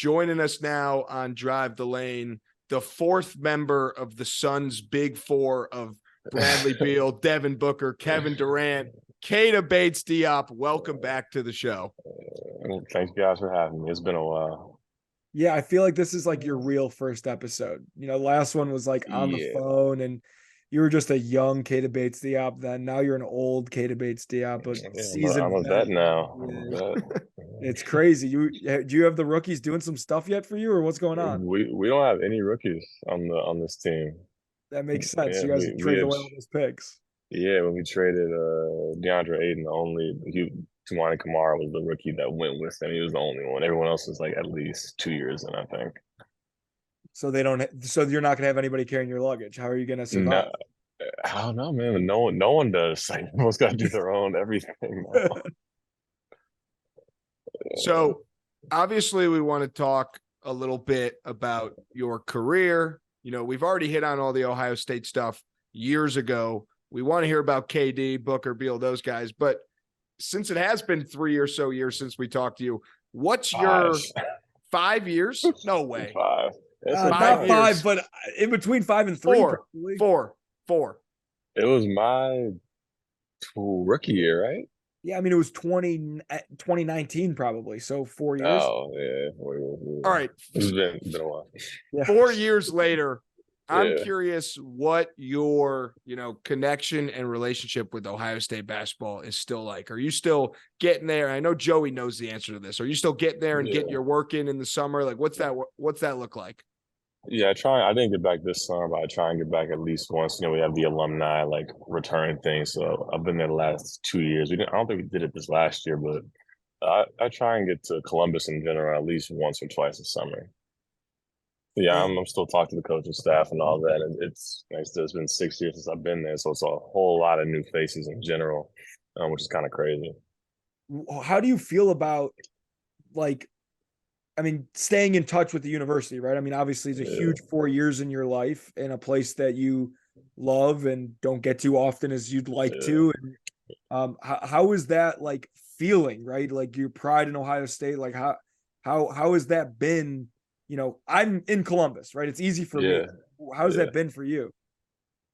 joining us now on Drive the Lane, the fourth member of the Suns' Big Four of Bradley Beal, Devin Booker, Kevin Durant, Keita Bates-Diop. Welcome back to the show. Thanks, guys, for having me. It's been a while. Yeah, I feel like this is like your real first episode. The last one was like on the phone, and you were just a young Keita Bates-Diop then. Now you're an old Keita Bates-Diop, but I'm a vet now. It's crazy. Do you have the rookies doing some stuff yet for you, or what's going on? We don't have any rookies on this team. That makes sense. Yeah, you guys traded away all those picks. Yeah, when we traded DeAndre Ayton, Tumani Kamara was the rookie that went with him. He was the only one. Everyone else was like at least 2 years in, I think. So you're not gonna have anybody carrying your luggage. How are you gonna survive? No, I don't know, man. No one does. Like, everyone's got to do their own everything now. So obviously we want to talk a little bit about your career. We've already hit on all the Ohio State stuff years ago. We want to hear about KD, Booker, Beal, those guys. But since it has been 3 or so years since we talked to you, what's your 5 years? No way. Five. Not 5, but in between 5 and 3. Four. It was my rookie year, right? Yeah, I mean, it was 2019 probably, so 4 years. Oh, yeah. 4 years. All right. It's been a while. Yeah. 4 years later, I'm curious what your, connection and relationship with Ohio State basketball is still like. Are you still getting there? I know Joey knows the answer to this. Are you still getting there and getting your work in the summer? Like, what's that look like? Yeah, I didn't get back this summer, but I try and get back at least once. We have the alumni return thing. So I've been there the last 2 years. I don't think we did it this last year, but I try and get to Columbus in general at least once or twice a summer. Yeah, I'm still talking to the coaching staff and all that. And it's been 6 years since I've been there, so it's a whole lot of new faces in general, which is kind of crazy. How do you feel about staying in touch with the university, right? I mean, obviously it's a huge 4 years in your life in a place that you love and don't get to often as you'd like to. And how is that feeling, right? Like your pride in Ohio State, how has that been? I'm in Columbus, right? It's easy for me. How's that been for you?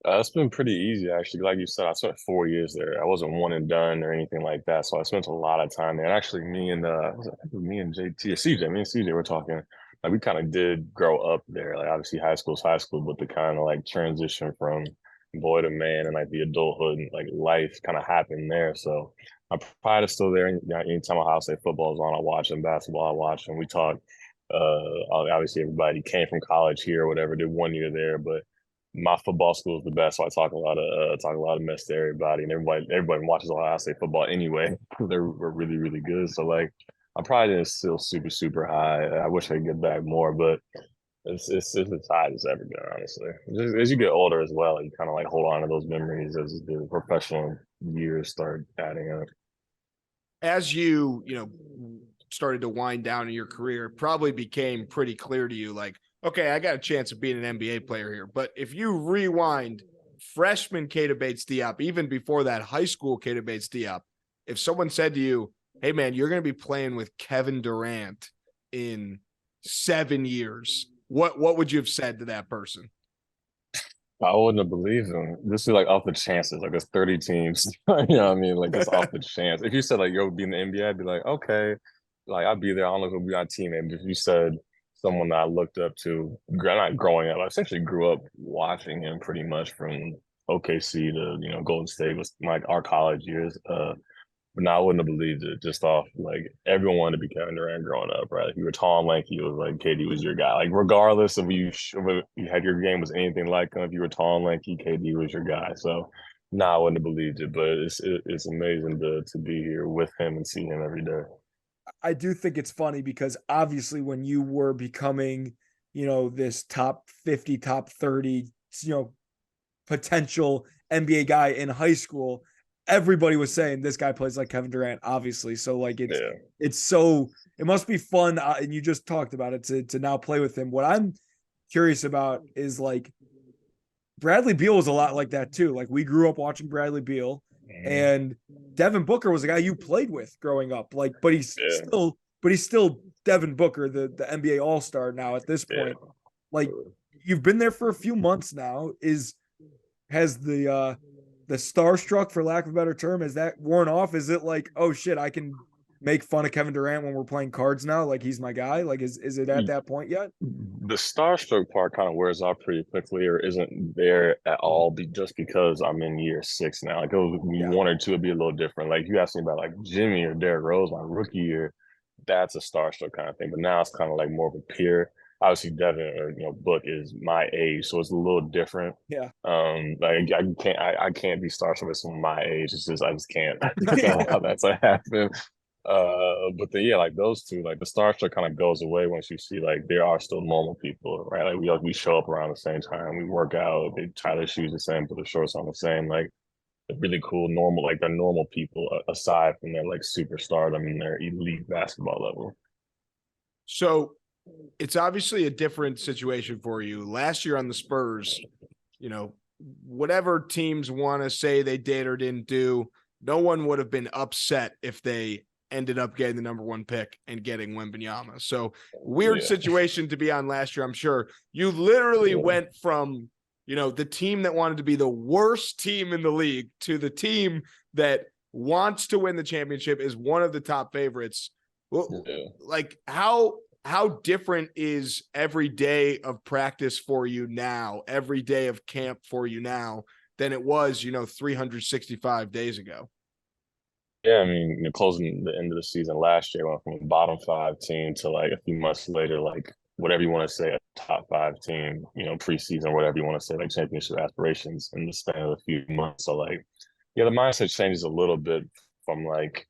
It's been pretty easy, actually. Like you said, I spent 4 years there. I wasn't one and done or anything like that. So I spent a lot of time there. And actually, me and JT or CJ were talking. We kind of did grow up there. Obviously, high school is high school, but the kind of transition from boy to man and the adulthood and life kind of happened there. So my pride is still there. Anytime Ohio State football is on, I watch, and basketball I watch, and we talk. Obviously, everybody came from college here or whatever, did 1 year there, but my football school is the best, so I talk a lot of mess to everybody, and everybody watches Ohio State football anyway. We're really, really good. So my pride is still super, super high. I wish I could get back more, but it's as high as ever been, honestly. As you get older as well, you kind of hold on to those memories as the professional years start adding up. As you started to wind down in your career, it probably became pretty clear to you, okay, I got a chance of being an NBA player here. But if you rewind freshman Keita Bates-Diop, even before that high school Keita Bates-Diop, if someone said to you, hey man, you're going to be playing with Kevin Durant in 7 years, what would you have said to that person? I wouldn't have believed him. This is off the chances. There's 30 teams. You know what I mean? Just off the chance. If you said you'll be in the NBA, I'd be okay. I'd be there. I don't know if it'll be our teammate. But if you said someone that I looked up to, not growing up, I essentially grew up watching him pretty much from OKC to Golden State was our college years. But no, I wouldn't have believed it just off everyone wanted to be Kevin Durant growing up, right? If you were tall and lanky, it was KD was your guy. Regardless of you had your game was anything like him, if you were tall and lanky, KD was your guy. So no, I wouldn't have believed it. But it's amazing to be here with him and see him every day. I do think it's funny because obviously when you were becoming, this top 50, top 30, potential NBA guy in high school, everybody was saying this guy plays like Kevin Durant, obviously. So it's so, it must be fun. And you just talked about it to now play with him. What I'm curious about is Bradley Beal was a lot like that too. We grew up watching Bradley Beal. And Devin Booker was a guy you played with growing up, but he's still Devin Booker, the NBA All-Star now at this point. Yeah. Like, you've been there for a few months now. Has the starstruck, for lack of a better term, has that worn off? Is it like, oh shit, I can make fun of Kevin Durant when we're playing cards now? Like, he's my guy. Like, is it at that point yet? The starstruck part kind of wears off pretty quickly, or isn't there at all, just because I'm in year 6 now. Like, it was Yeah. 1 or 2 would be a little different. Like, you asked me about like Jimmy or Derrick Rose my rookie year, that's a starstruck kind of thing. But now it's kind of like more of a peer. Obviously, Devin or Book is my age, so it's a little different. Yeah. Like I can't be starstruck with someone my age. It's just I just can't allow that to happen. But then yeah, like those two, like the starstruck kind of goes away once you see like there are still normal people, right? Like we show up around the same time, we work out, they tie their shoes the same, put their shorts on the same, like they're really cool, normal, like they're normal people aside from their like superstardom and their elite basketball level. So it's obviously a different situation for you. Last year on the Spurs, you know, whatever teams want to say they did or didn't do, no one would have been upset if they ended up getting the number 1 pick and getting Wembanyama. So weird situation to be on last year, I'm sure. You literally went from, you know, the team that wanted to be the worst team in the league to the team that wants to win the championship, is one of the top favorites. Well, like how different is every day of practice for you now, every day of camp for you now than it was, 365 days ago? Yeah, I mean, closing the end of the season last year, went from a bottom 5 team to like a few months later, like whatever you want to say, a top 5 team, preseason, whatever you want to say, like championship aspirations in the span of a few months. So like, yeah, the mindset changes a little bit from like,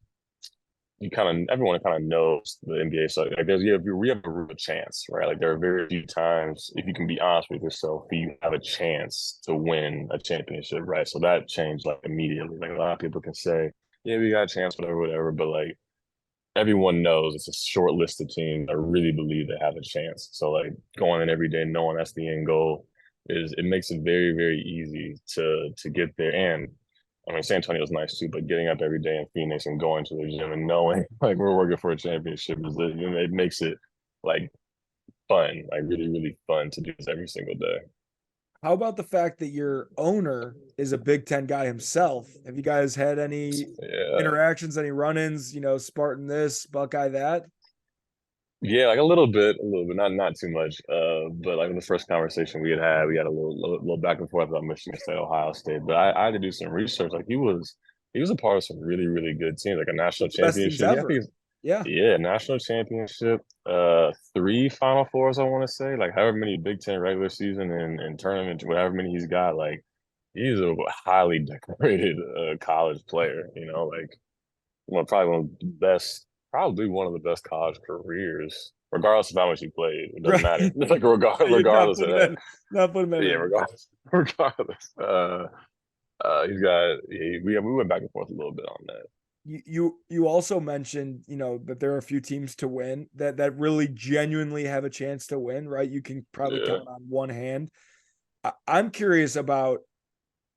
everyone kind of knows the NBA. So like we have a real chance, right? Like there are very few times, if you can be honest with yourself, you have a chance to win a championship, right? So that changed like immediately. Like a lot of people can say, yeah, we got a chance, whatever. But like everyone knows it's a short list of teams that really believe they have a chance. So like going in every day knowing that's the end goal it makes it very, very easy to get there. And I mean, San Antonio's nice too, but getting up every day in Phoenix and going to the gym and knowing like we're working for a championship it makes it like fun, like really, really fun to do this every single day. How about the fact that your owner is a Big Ten guy himself? Have you guys had any interactions, any run-ins, Spartan this, Buckeye that? Yeah, like a little bit, not too much. But like in the first conversation we had a little back and forth about Michigan State, Ohio State. But I had to do some research. Like he was a part of some really, really good teams, like a national Best teams championship. ever. Yeah, national championship, 3 Final Fours, I want to say, like however many Big Ten regular season and tournament, whatever many he's got, like he's a highly decorated college player, like probably one of the best college carees, regardless of how much he played. It doesn't matter. Like regardless of that. Not putting that Yeah, in. regardless. We went back and forth a little bit on that. You also mentioned, that there are a few teams to win that really genuinely have a chance to win, right? You can probably count on one hand. I'm curious about,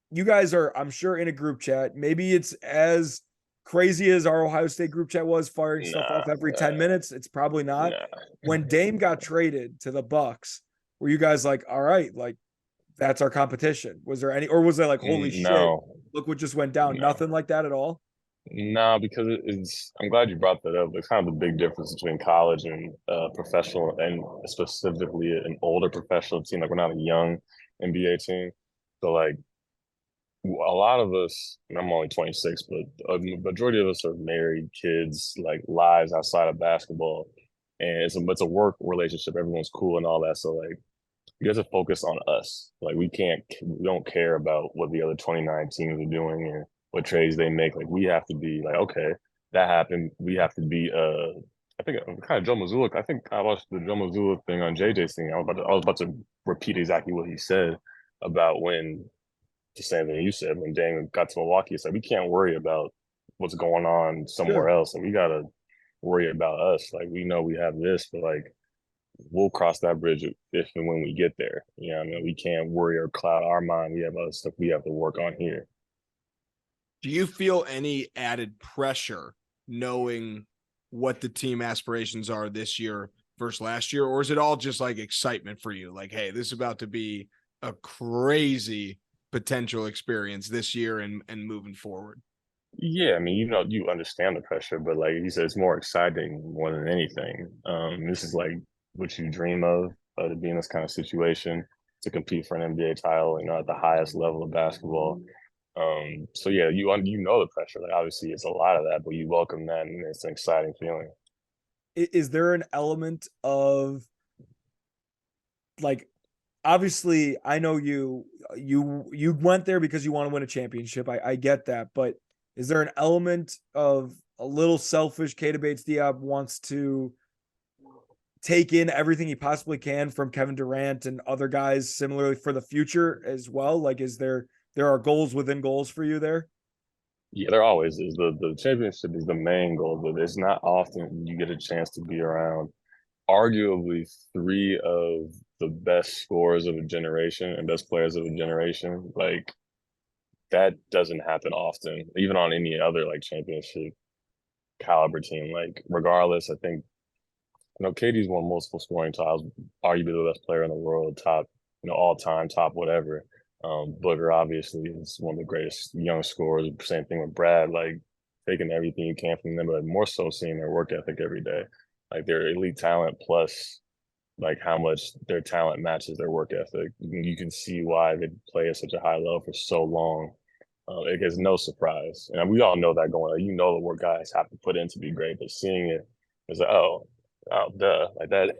you guys are, I'm sure, in a group chat. Maybe it's as crazy as our Ohio State group chat was, firing stuff off every 10 minutes. It's probably not. When Dame got traded to the Bucks, were you guys like, all right, like that's our competition? Was there any, or was there like, holy shit, look what just went down? Nothing like that at all? No, because I'm glad you brought that up. It's kind of the big difference between college and professional, and specifically an older professional team. Like we're not a young NBA team. So like a lot of us, and I'm only 26, but a majority of us are married, kids, like lives outside of basketball. And it's a work relationship. Everyone's cool and all that. So like you have to focus on us. Like we don't care about what the other 29 teams are doing and what trades they make. Like we have to be like, okay, that happened. We have to be I think kind of Joe Mazzulla. I think I watched the Joe Mazzulla thing on JJ's thing. I was about to repeat exactly what he said about when the same thing you said when Dame got to Milwaukee. It's like we can't worry about what's going on somewhere else, and we gotta worry about us. Like we know we have this, but like we'll cross that bridge if and when we get there. I mean, we can't worry or cloud our mind. We have other stuff we have to work on here. Do you feel any added pressure knowing what the team aspirations are this year versus last year? Or is it all just like excitement for you? Like, hey, this is about to be a crazy potential experience this year and moving forward. Yeah, I mean, you understand the pressure, but like you said, it's more exciting more than anything. This is like what you dream of, to be in this kind of situation, to compete for an NBA title, at the highest level of basketball. So yeah, you know the pressure. Like obviously, it's a lot of that, but you welcome that, and it's an exciting feeling. Is there an element of like, obviously I know you went there because you want to win a championship. I get that, but is there an element of a little selfish Keita Bates-Diop wants to take in everything he possibly can from Kevin Durant and other guys similarly for the future as well? Like, is there are goals within goals for you there? Yeah, there always is. The championship is the main goal, but it's not often you get a chance to be around arguably three of the best scorers of a generation and best players of a generation. Like that doesn't happen often, even on any other like championship caliber team. Like regardless, I think KD's won multiple scoring titles, arguably the best player in the world, top all time, top whatever. Booker obviously is one of the greatest young scorers. Same thing with Brad, like taking everything you can from them, but more so seeing their work ethic every day, like their elite talent plus like how much their talent matches their work ethic. You can see why they play at such a high level for so long. It is no surprise, and we all know that going on. The work guys have to put in to be great, but seeing it is like, oh, duh, like that.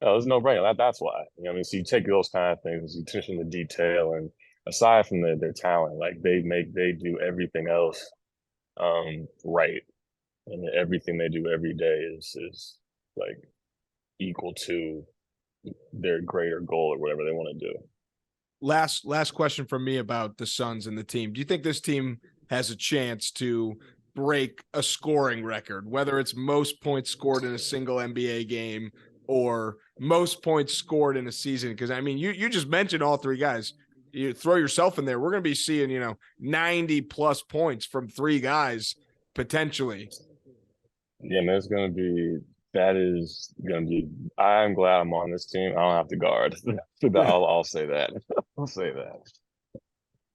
Oh, there's no brainer. That's why. I mean, so you take those kind of things, you attention to detail, and aside from their talent, like they do everything else right, and everything they do every day is like equal to their greater goal or whatever they want to do. Last question from me about the Suns and the team. Do you think this team has a chance to break a scoring record, whether it's most points scored in a single NBA game or most points scored in a season? Because I mean, you just mentioned all three guys. You throw yourself in there, we're going to be seeing 90 plus points from three guys potentially. Yeah, man, that is gonna be. I'm glad I'm on this team. I don't have to guard. I'll say that. I'll say that.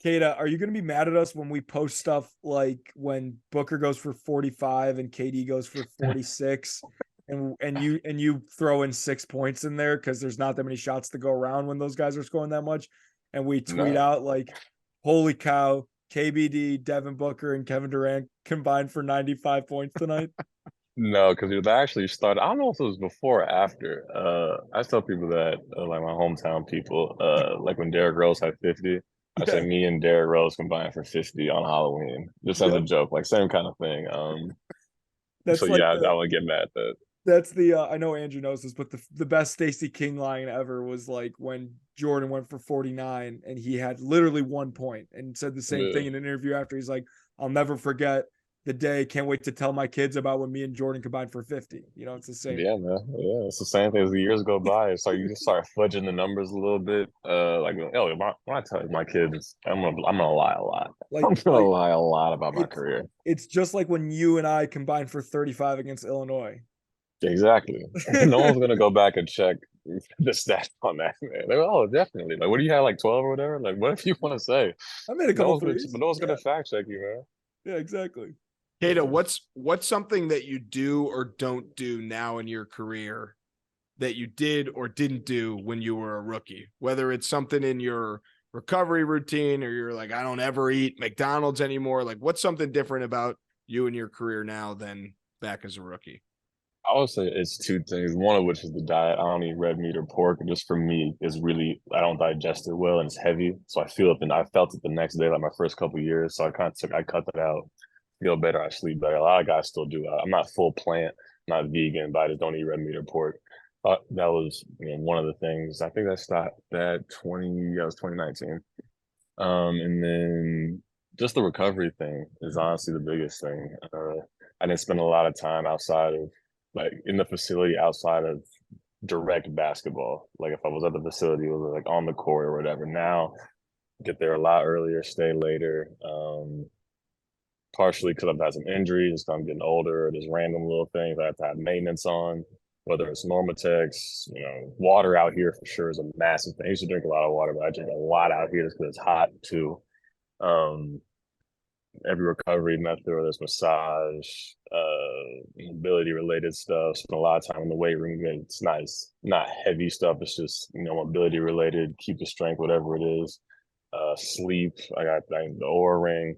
Keita, are you going to be mad at us when we post stuff like when Booker goes for 45 and KD goes for 46 and you throw in 6 points in there because there's not that many shots to go around when those guys are scoring that much, and we tweet No. out like, holy cow, KBD, Devin Booker, and Kevin Durant combined for 95 points tonight? No, because it actually started. I don't know if it was before or after. I tell people that, like my hometown people, like when Derrick Rose had 50, I Yeah. said me and Derrick Rose combined for 50 on Halloween, just as a Yep. joke, like same kind of thing. That's So like yeah, I would get mad at that. that's the I know Andrew knows this, but the best Stacey King line ever was like when Jordan went for 49 and he had literally 1 point and said the same thing in an interview after. He's like, I'll never forget the day. Can't wait to tell my kids about when me and Jordan combined for 50. It's the same. Yeah, man. Yeah, it's the same thing as the years go by. It's like you just start fudging the numbers a little bit. Like, when I tell my kids, I'm gonna lie a lot. Like, I'm gonna lie a lot about my career. It's just like when you and I combined for 35 against Illinois. Exactly. No one's gonna go back and check the stats on that, man. They're, oh, definitely. Like, what do you have, like 12 or whatever? Like, whatever you want to say. I made a couple threes. But no one's gonna fact check you, man. Yeah, exactly. Keita, what's something that you do or don't do now in your career that you did or didn't do when you were a rookie? Whether it's something in your recovery routine or you're like, I don't ever eat McDonald's anymore. Like, what's something different about you and your career now than back as a rookie? I would say it's two things. One of which is the diet. I don't eat red meat or pork. And just for me, it's really I don't digest it well and it's heavy. So I feel it and I felt it the next day, like my first couple of years. So I cut that out. Feel better, I sleep better. A lot of guys still do. I'm not full plant, not vegan, but I just don't eat red meat or pork. That was one of the things. I think that stopped that 2019. And then just the recovery thing is honestly the biggest thing. I didn't spend a lot of time outside of like in the facility outside of direct basketball. Like if I was at the facility, it was like on the court or whatever. Now get there a lot earlier, stay later. partially because I've had some injuries, just I'm getting older, just random little things I have to have maintenance on, whether it's Normatex, water out here for sure is a massive thing. I used to drink a lot of water, but I drink a lot out here just because it's hot too. Um, every recovery method, whether it's massage, mobility related stuff, spend a lot of time in the weight room. It's nice, not heavy stuff. It's just, mobility related, keep the strength, whatever it is. Sleep, I got the Oura ring.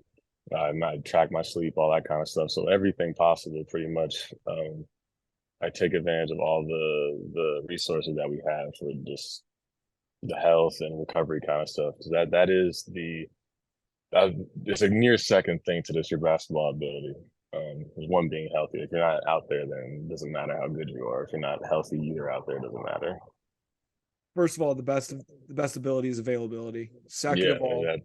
I track my sleep, all that kind of stuff. So everything possible, pretty much. I take advantage of all the resources that we have for just the health and recovery kind of stuff. So that is it's a near second thing to this, your basketball ability. One being healthy. If you're not out there, then it doesn't matter how good you are. If you're not healthy either out there, it doesn't matter. First of all, the best ability is availability. Yeah,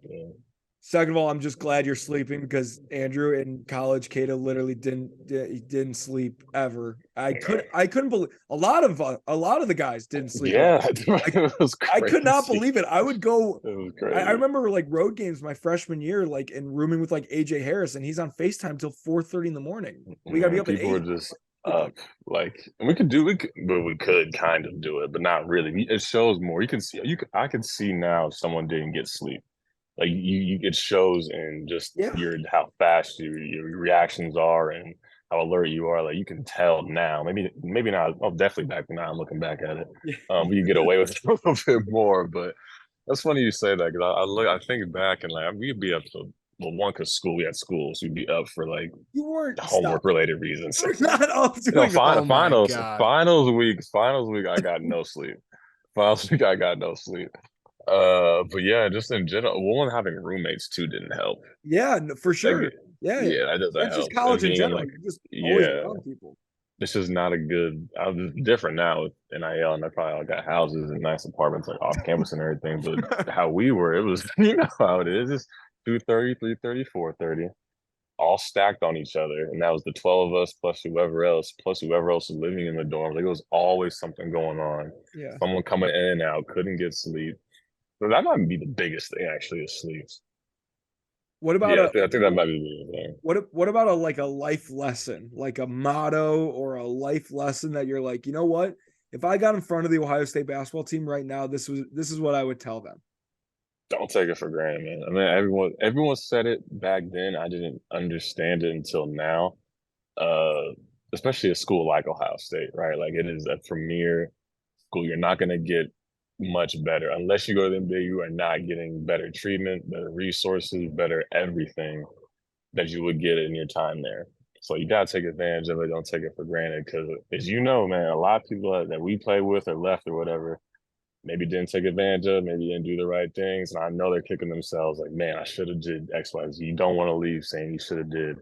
Second of all, I'm just glad you're sleeping because Andrew in college, Keita literally didn't sleep ever. I couldn't believe a lot of the guys didn't sleep. Yeah, it was crazy. I could not believe it. I would go. It was crazy. I remember like road games my freshman year, like and rooming with like AJ Harris, and he's on FaceTime till 4:30 in the morning. We got to be up at 8. People were just up. Like we could kind of do it, but not really. It shows more. You can see. I can see now if someone didn't get sleep. Like it shows in just how fast your reactions are and how alert you are. Like you can tell now. Maybe not. Oh, definitely back now. I'm looking back at it. You get away with it a little bit more. But that's funny you say that because I think back and like we'd be up to one because we had schools. We'd be up for like you weren't homework related reasons. We're not up doing finals week. I got no sleep. Finals week. I got no sleep. But yeah, just in general, one having roommates too didn't help. Yeah, for sure. Like, yeah, that doesn't help. Just college in general. Like, just always around people. This is not a good. I was different now with NIL, and I probably all got houses and nice apartments like off campus and everything. But how we were, it was how it is. It's 2:30, 3:30, 4:30, all stacked on each other, and that was the 12 of us plus whoever else was living in the dorm. Like it was always something going on. Yeah, someone coming in and out, couldn't get sleep. So that might be the biggest thing, actually, is sleep. What about? I think that might be the biggest thing. What about a life lesson, like a motto or a life lesson that you're like, you know what? If I got in front of the Ohio State basketball team right now, this is what I would tell them. Don't take it for granted, man. I mean, everyone said it back then. I didn't understand it until now. Especially a school like Ohio State, right? Like it is a premier school. You're not going to get much better unless you go to the NBA. You are not getting better treatment, better resources, better everything that you would get in your time there. So you gotta take advantage of it. Don't take it for granted because, as you know, man, a lot of people that we play with or left or whatever maybe didn't take advantage of, maybe didn't do the right things, and I know they're kicking themselves like, man, I should have did X, Y, Z. You don't want to leave saying you should have did.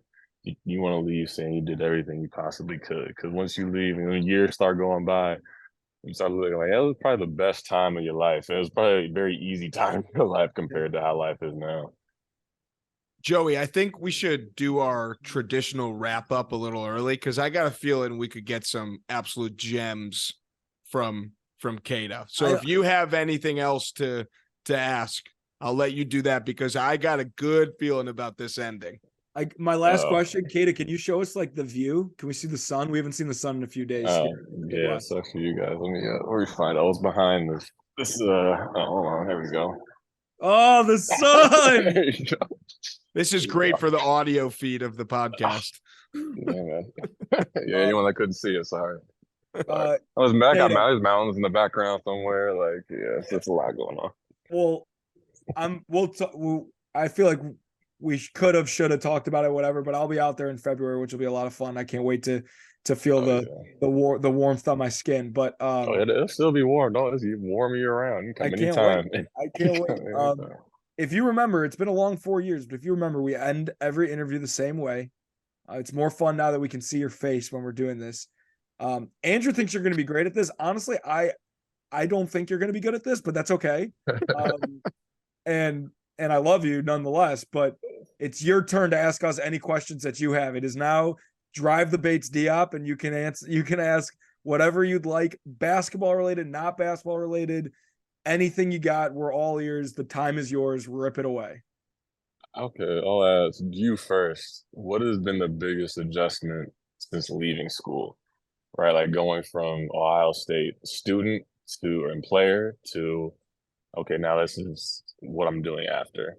You want to leave saying you did everything you possibly could, because once you leave and when years start going by, you start looking like that was probably the best time of your life. It was probably a very easy time in your life compared to how life is now. Joey, I think we should do our traditional wrap up a little early because I got a feeling we could get some absolute gems from Keita. So if you have anything else to ask, I'll let you do that because I got a good feeling about this ending. My last question, Keita, can you show us like the view? Can we see the sun? We haven't seen the sun in a few days. Yeah, it sucks for you guys. Let me find. I was behind this. Hold on, there we go. Oh, the sun! There you go. This is great for the audio feed of the podcast. Yeah, man. Yeah, anyone that couldn't see it, sorry. I got mountains in the background somewhere. Like, yeah, it's a lot going on. Well, I feel like we should have talked about it, whatever. But I'll be out there in February, which will be a lot of fun. I can't wait to feel the warmth on my skin. But it'll still be warm. Don't it's warm year round. You come anytime. I can't wait. If you remember, it's been a long 4 years, but if you remember, we end every interview the same way. It's more fun now that we can see your face when we're doing this. Andrew thinks you're going to be great at this. Honestly, I don't think you're going to be good at this, but that's okay. And I love you nonetheless, but it's your turn to ask us any questions that you have. It is now drive the Bates-Diop, and you can ask whatever you'd like, basketball related, not basketball related, anything you got. We're all ears. The time is yours. Rip it away. Okay, I'll ask you first. What has been the biggest adjustment since leaving school? Right, like going from Ohio State student to and player to okay, now this is what I'm doing after.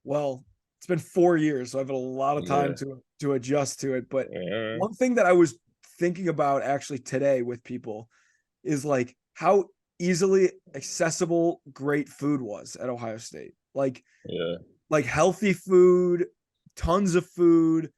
Well, it's been 4 years, so I've had a lot of time Yeah, to adjust to it. But yeah, one thing that I was thinking about actually today with people is like how easily accessible great food was at Ohio State. yeah, Like healthy food, tons of food,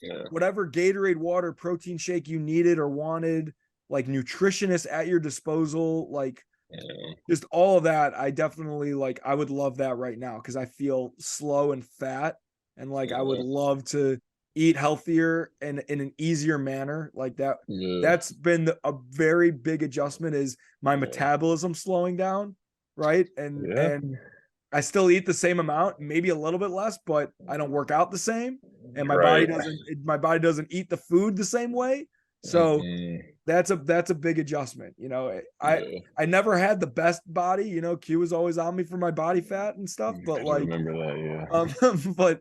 yeah, whatever Gatorade, water, protein shake you needed or wanted, like nutritionists at your disposal, like yeah, just all of that. I definitely like, I would love that right now because I feel slow and fat. And like, I would yeah, love to eat healthier and in an easier manner like that. yeah, That's been a very big adjustment is my yeah, metabolism slowing down. Right. And, yeah, and I still eat the same amount, maybe a little bit less, but I don't work out the same. And right. my body doesn't eat the food the same way. So Mm-mm. that's a big adjustment. Yeah, I never had the best body. Q was always on me for my body fat and stuff. But I like, remember that. Yeah, but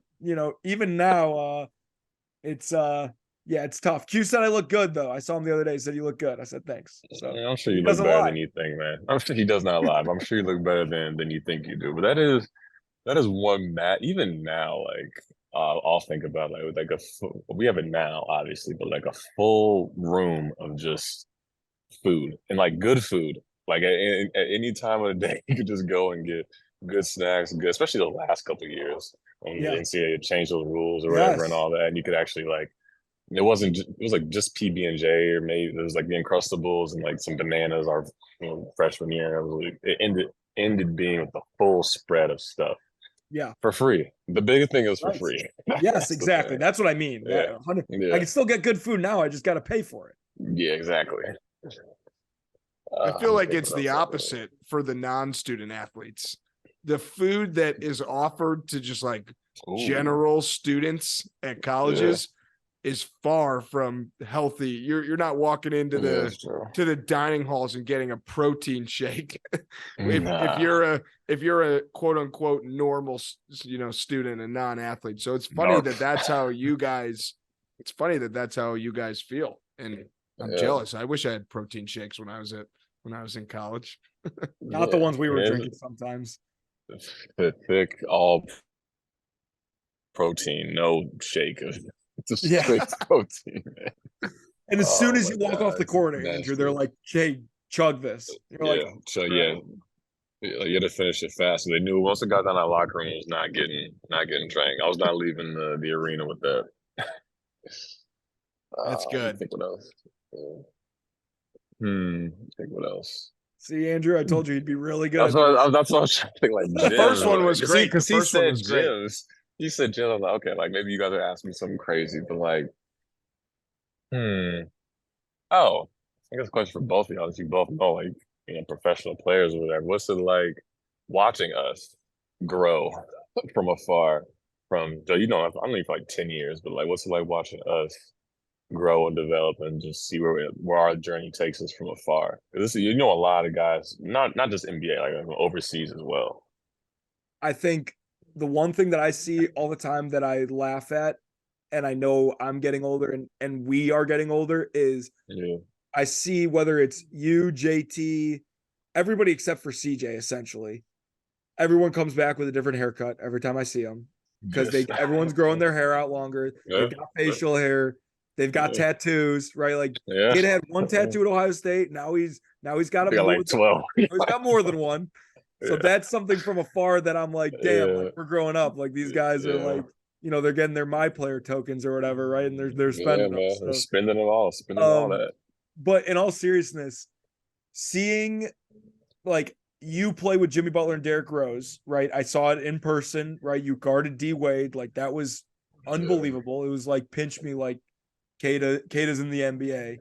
even now, it's yeah, it's tough. Q said I look good though. I saw him the other day. He said you look good. I said thanks. So I'm sure he you look doesn't better lie. than you think, man. I'm sure he does not lie, but I'm sure you look better than you think you do. But that is one mat. Even now, like I'll think about like we have it now, obviously, but like a full room of just food and like good food. Like at any time of the day, you could just go and get good snacks, good, especially the last couple of years when the Yeah. NCAA changed those rules or whatever and Yes. all that, and you could actually like it was like just PB and J or maybe there was like the Uncrustables and like some bananas our freshman year. It ended being with the full spread of stuff Yeah. for free. The biggest thing is for Right. free. Yes, That's the exactly. thing. That's what I mean. Yeah, I yeah, can still get good food now. I just got to pay for it. yeah, exactly. I feel I'm like thinking it's the about something. opposite for the non-student athletes. The food that is offered to just like Ooh, general students at yeah, colleges is far from healthy. You're not walking into yeah, that's true. the dining halls and getting a protein shake. If Nah, you're a quote unquote normal student and non-athlete. So it's funny narc. that that's how you guys it's funny that that's how you guys feel. And I'm Yeah, jealous. I wish I had protein shakes when I was in college. Not the yeah. ones we I were mean, drinking sometimes. it's thick, all protein, no shake. It's just Yeah. straight protein, man. And as soon Oh as my you walk off God, the it's court, Andrew, they're nasty. like, "Hey, chug this." You're like, Yeah. So yeah, you had to finish it fast. They knew once it got down that locker room, it was not getting drank. I was not leaving the arena with that. That's Let me good. think what else. Think what else. "See, Andrew, I told you he'd be really good That's at those." what I was trying to think like The first gyms, one like was great. The because he first one said was great. gyms. He said gyms. I was like, okay, like maybe you guys are asking me something crazy, but like, hmm. Oh, I guess a question for both of y'all, as you both know, like, professional players or whatever. What's it like watching us grow from afar? From so I don't know for like 10 years, but like, what's it like watching us grow and develop and just see where our journey takes us from afar? 'Cause this, a lot of guys, not just NBA, like overseas as well. I think the one thing that I see all the time that I laugh at, and I know I'm getting older and we are getting older, is Yeah, I see whether it's you, JT, everybody except for CJ, essentially. Everyone comes back with a different haircut every time I see them because yes, everyone's growing their hair out longer. yeah, They've got facial hair, they've got yeah, tattoos, right? Like yeah. kid had one tattoo at Ohio State. Now he's got I a got more like 12. he's got more than one. So Yeah, that's something from afar that I'm like, damn, like yeah, we're growing up. Like these guys are yeah. like, they're getting their my player tokens or whatever, right? And they're Yeah, spending them. man. They're So spending all um, that. but in all seriousness, seeing like you play with Jimmy Butler and Derrick Rose, right? I saw it in person, right? You guarded D Wade, like that was Yeah. unbelievable. It was like pinch me, like Keita's in the NBA.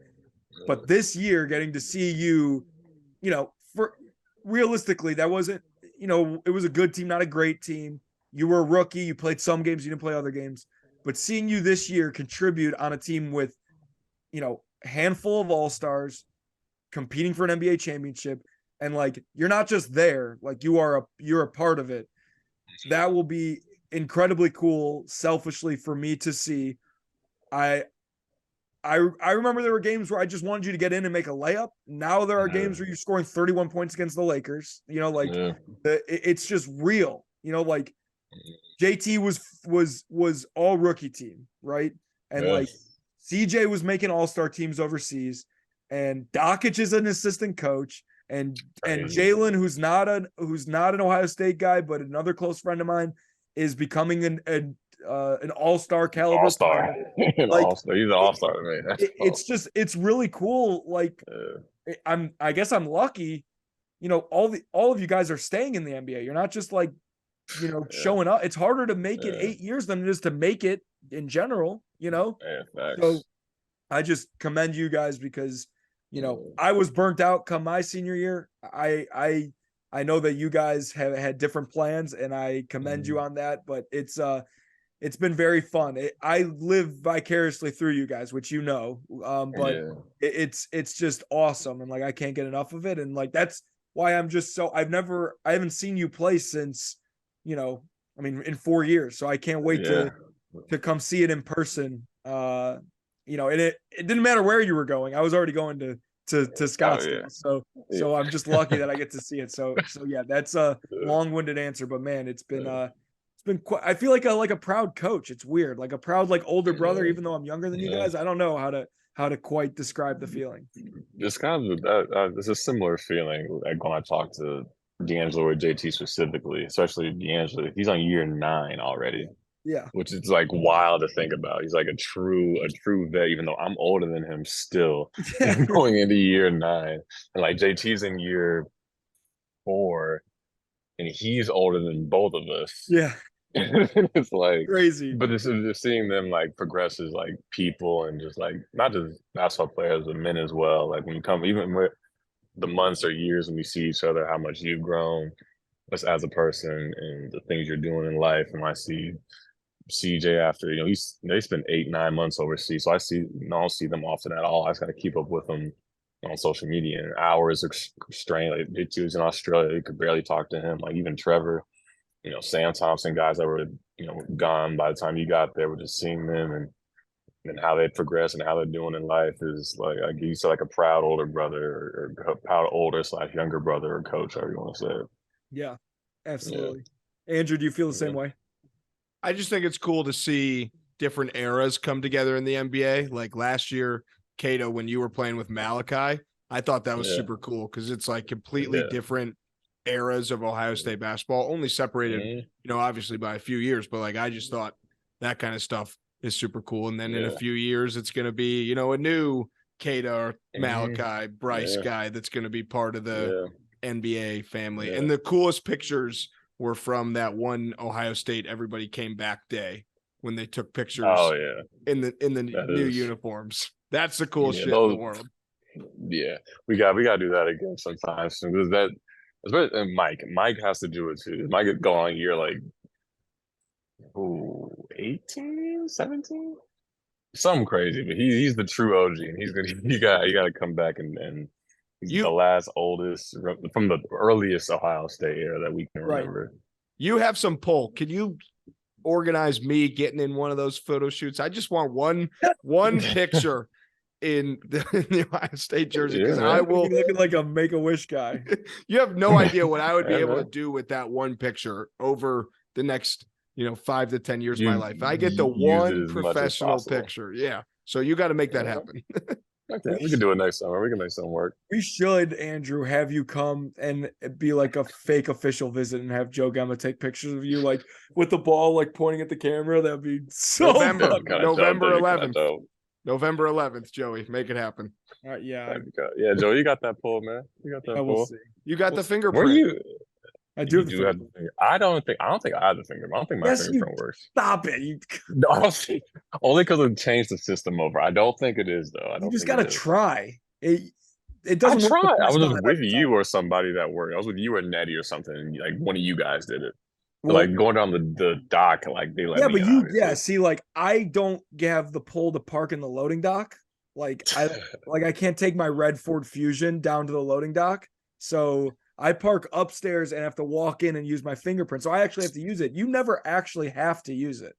But this year, getting to see you, for realistically, that wasn't, it was a good team, not a great team. You were a rookie. You played some games, you didn't play other games. But seeing you this year contribute on a team with, a handful of all stars competing for an NBA championship, and like you're not just there, like you're a part of it. That will be incredibly cool, selfishly, for me to see. I remember there were games where I just wanted you to get in and make a layup. Now there are games where you're scoring 31 points against the Lakers. You know, like it's just real. You know, like JT was all rookie team, right? And like CJ was making all-star teams overseas, and Doncic is an assistant coach, and Jalen, who's not an Ohio State guy, but another close friend of mine, is becoming an all-star caliber all-star. Like, all-star. He's an all-star, man. It's really cool. Like I guess I'm lucky. You know, all of you guys are staying in the NBA. You're not just like, you know, showing up. It's harder to make it 8 years than it is to make it in general, you know? So I just commend you guys because, you know, I was burnt out come my senior year. I know that you guys have had different plans, and I commend you on that, but it's been very fun. I live vicariously through you guys, which you know, but it's just awesome, and like I can't get enough of it, and like that's why I'm just so I haven't seen you play since, you know, I mean, in 4 years, so I can't wait to come see it in person. You know, and it didn't matter where you were going. I was already going to Scottsdale, so I'm just lucky that I get to see it. So yeah, that's a long-winded answer, but man, it's been quite, I feel like a proud coach. It's weird, like a proud like older brother, even though I'm younger than you guys. I don't know how to quite describe the feeling. It's kind of it's a similar feeling like when I talk to D'Angelo or JT specifically, especially D'Angelo. He's on year 9 already. Yeah, which is like wild to think about. He's like a true vet, even though I'm older than him still. Going into year 9, and like JT's in year 4, and he's older than both of us. Yeah, it's like crazy. But this is just seeing them like progress as like people, and just like not just basketball players, but men as well. Like when you come, even with the months or years when we see each other, how much you've grown as a person and the things you're doing in life. And I see CJ after, you know, they spent 8-9 months overseas, so I don't see them often at all. I just got to keep up with them on social media, and hours are strained. Like JT was in Australia, you could barely talk to him. Like even Trevor, you know, Sam Thompson, guys that were, you know, gone by the time you got there, we're just seeing them and how they progress and how they're doing in life is like you said, like a proud older brother or proud older / younger brother or coach, however you want to say it. Yeah, absolutely. Andrew, do you feel the same way? I just think it's cool to see different eras come together in the NBA. Like last year, Keita, when you were playing with Malachi, I thought that was super cool because it's like completely different eras of Ohio State basketball, only separated, you know, obviously by a few years, but like I just thought that kind of stuff is super cool. And then in a few years, it's going to be, you know, a new Keita or Malachi, Bryce guy that's going to be part of the NBA family. And the coolest pictures were from that one Ohio State everybody came back day when they took pictures in the new uniforms. That's the coolest shit in the world. Yeah, we got to do that again sometimes because and Mike has to do it too. Mike could go on year like 18, 17, something crazy, but he's the true OG, and you got to come back and the last oldest from the earliest Ohio State era that we can remember. You have some pull. Can you organize me getting in one of those photo shoots? I just want one picture in the Ohio State jersey because I will looking like a Make-A-Wish guy. You have no idea what I would be able to do with that one picture over the next, you know, 5 to 10 years of my life. I get the one professional picture. Yeah. So you got to make that happen. Okay, we can do it next summer. We can make something work. We should, Andrew, have you come and be like a fake official visit and have Joe Gemma take pictures of you, like with the ball, like pointing at the camera. That'd be so November 11th. November 11th, Joey. Make it happen. Yeah, Joe, you got that pull, man. You got that pull. We'll see. You got the fingerprint. I do have the fingerprint. I don't think I have the fingerprint. I don't think my fingerprint works. Stop it. No, I don't think, only because it changed the system over. I don't think it is though. You just gotta try. It doesn't work. I was just with you or somebody that worked. I was with you or Nettie or something. And like one of you guys did it. Well, like going down the dock, like they let me in, see, like I don't have the pull to park in the loading dock. Like I can't take my red Ford Fusion down to the loading dock. So I park upstairs and have to walk in and use my fingerprint. So I actually have to use it. You never actually have to use it.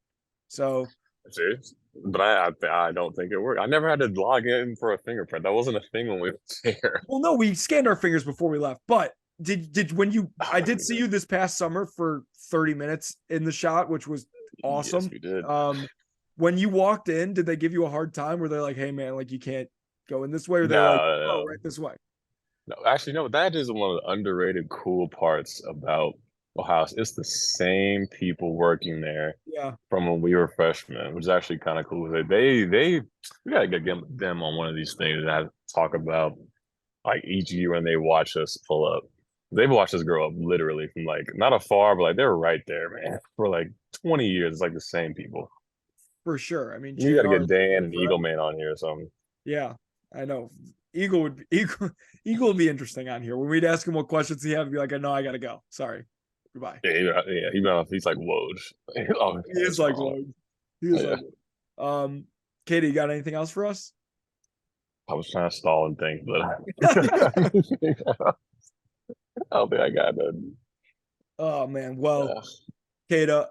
So Serious? But I don't think it worked. I never had to log in for a fingerprint. That wasn't a thing when we were there. well, no, we scanned our fingers before we left. But I did see you this past summer for 30 minutes in the shot, which was awesome. Yes, we did. When you walked in, did they give you a hard time? Were they like, hey man, like you can't go in this way? Or they're like, oh, right this way? No, actually, no, that is one of the underrated cool parts about Ohio. It's the same people working there Yeah. from when we were freshmen, which is actually kind of cool. We gotta get them on one of these things that talk about like each year when they watch us pull up. They've watched us grow up literally from like not afar, but like they're right there, man. For like 20 years, it's like the same people. For sure. I mean, You got to JR get Dan and Eagle Man on here or something. Yeah, I know. Eagle would be interesting on here. When we'd ask him what questions he had, he'd be like, "No, I gotta go. Sorry, goodbye." He's like Woj. Oh, He is like Woj. He is like Woj. Katie, you got anything else for us? I was trying to stall and think, but I don't think I got that. Oh man. Well, Kata,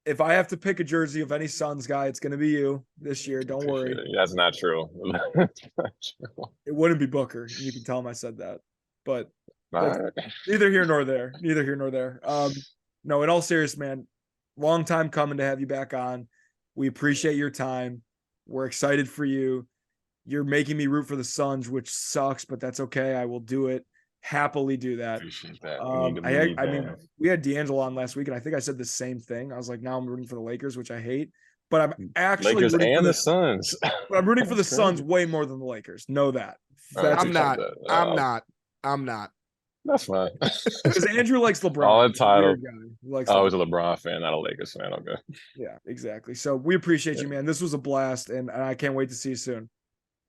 if I have to pick a jersey of any Suns guy, it's gonna be you this year. Don't worry. That's not true. It wouldn't be Booker. You can tell him I said that. But Right. neither here nor there. Neither here nor there. No, in all seriousness, man, long time coming to have you back on. We appreciate your time. We're excited for you. You're making me root for the Suns, which sucks, but that's okay. I will do it. Happily do that. Appreciate that. I mean, we had D'Angelo on last week, and I think I said the same thing. I was like, now I'm rooting for the Lakers, which I hate. But I'm actually Lakers rooting and for the Suns. But I'm rooting for the Suns way more more than the Lakers. Know that. I'm not. That's fine. Because Andrew likes LeBron. All entitled. I was a LeBron. LeBron fan, not a Lakers fan. Okay. Yeah, exactly. So we appreciate you, man. This was a blast, and I can't wait to see you soon.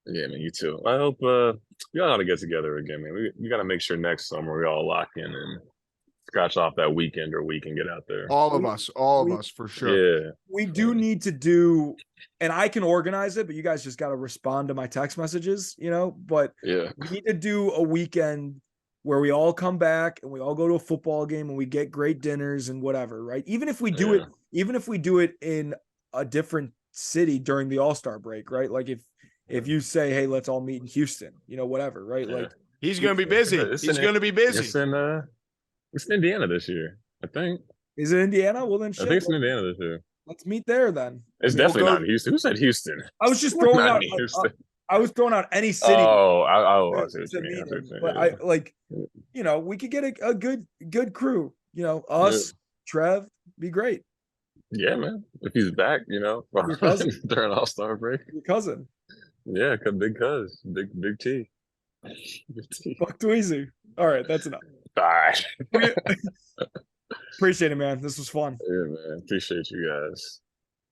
Yeah, man, you too. I hope we all got to get together again, man. We got to make sure next summer we all lock in and scratch off that weekend or week and get out there. All of us for sure. Yeah. We do need to do, and I can organize it, but you guys just got to respond to my text messages, but Yeah. we need to do a weekend where we all come back and we all go to a football game and we get great dinners and whatever, right? Even if we do it in a different city during the All-Star break, right? Like if you say, hey, let's all meet in Houston, whatever, right? Yeah. Like he's going to be busy. He's going to be busy. It's in Indiana this year, I think. Is it Indiana? Well, then shit. I think it's in Indiana this year. Let's meet there then. It's definitely not in Houston. Who said Houston? I was just throwing out Houston. I was throwing out any city. I see what you mean. But I like, we could get a good crew. Us, Trev, be great. Yeah, man. If he's back, Your cousin. during All-Star break. Your cousin. Yeah, big cuz. Big T. Big T. Fuck Dweezy. All right, that's enough. All right. Appreciate it, man. This was fun. Yeah, man. Appreciate you guys.